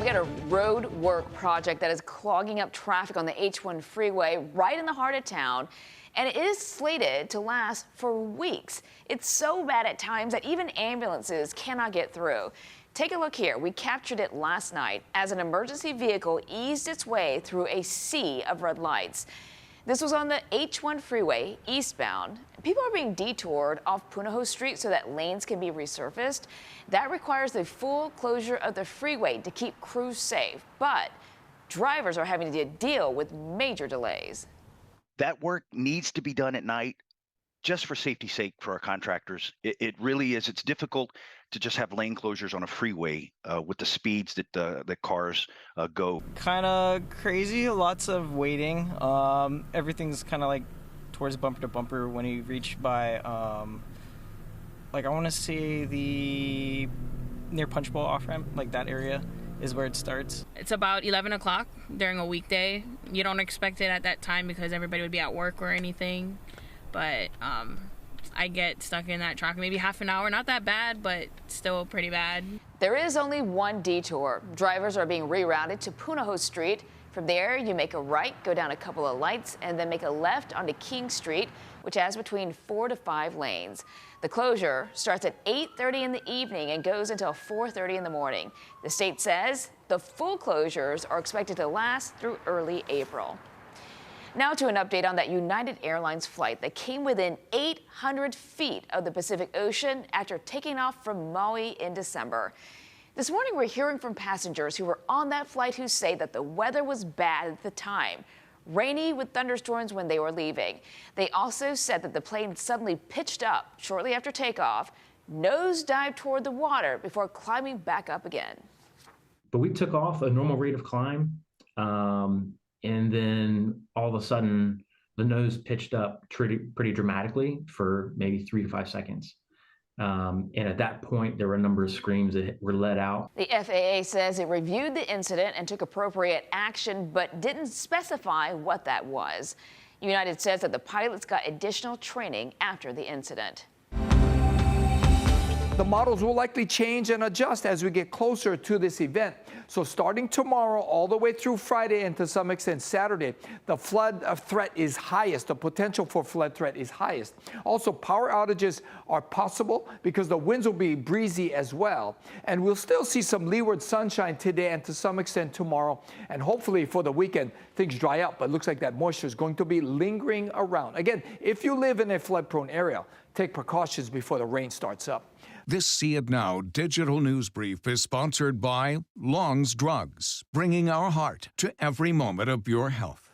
got a road work project that is clogging up traffic on the H-1 Freeway right in the heart of town, and it is slated to last for weeks. It's so bad at times that even ambulances cannot get through. Take a look here. We captured it last night as an emergency vehicle eased its way through a sea of red lights. This was on the H-1 Freeway eastbound. People are being detoured off Punahou Street so that lanes can be resurfaced. That requires the full closure of the freeway to keep crews safe. But drivers are having to deal with major delays. That work needs to be done at night just for safety's sake for our contractors. It really is. It's difficult to just have lane closures on a freeway with the speeds that the cars go. Kind of crazy, lots of waiting. Everything's kind of like towards bumper to bumper when you reach by, like I want to say the near Punch Bowl off ramp, like that area is where it starts. It's about 11 o'clock during a weekday. You don't expect it at that time because everybody would be at work or anything. But I get stuck in that traffic maybe half an hour. Not that bad, but still pretty bad. There is only one detour. Drivers are being rerouted to Punahou Street. From there, you make a right, go down a couple of lights, and then make a left onto King Street, which has between 4 to 5 lanes. The closure starts at 8:30 in the evening and goes until 4:30 in the morning. The state says the full closures are expected to last through early April. Now to an update on that United Airlines flight that came within 800 feet of the Pacific Ocean after taking off from Maui in December. This morning, we're hearing from passengers who were on that flight who say that the weather was bad at the time, rainy with thunderstorms when they were leaving. They also said that the plane suddenly pitched up shortly after takeoff, nosedived toward the water before climbing back up again. But we took off a normal rate of climb. And then all of a sudden, the nose pitched up pretty dramatically for maybe 3 to 5 seconds. And at that point, there were a number of screams that were let out. The FAA says it reviewed the incident and took appropriate action, but didn't specify what that was. United says that the pilots got additional training after the incident. The models will likely change and adjust as we get closer to this event. So starting tomorrow all the way through Friday and to some extent Saturday, the flood threat is highest. The potential for flood threat is highest. Also, power outages are possible because the winds will be breezy as well. And we'll still see some leeward sunshine today and to some extent tomorrow. And hopefully for the weekend, things dry up. But it looks like that moisture is going to be lingering around. Again, if you live in a flood-prone area, take precautions before the rain starts up. This See It Now digital news brief is sponsored by Long's Drugs, bringing our heart to every moment of your health.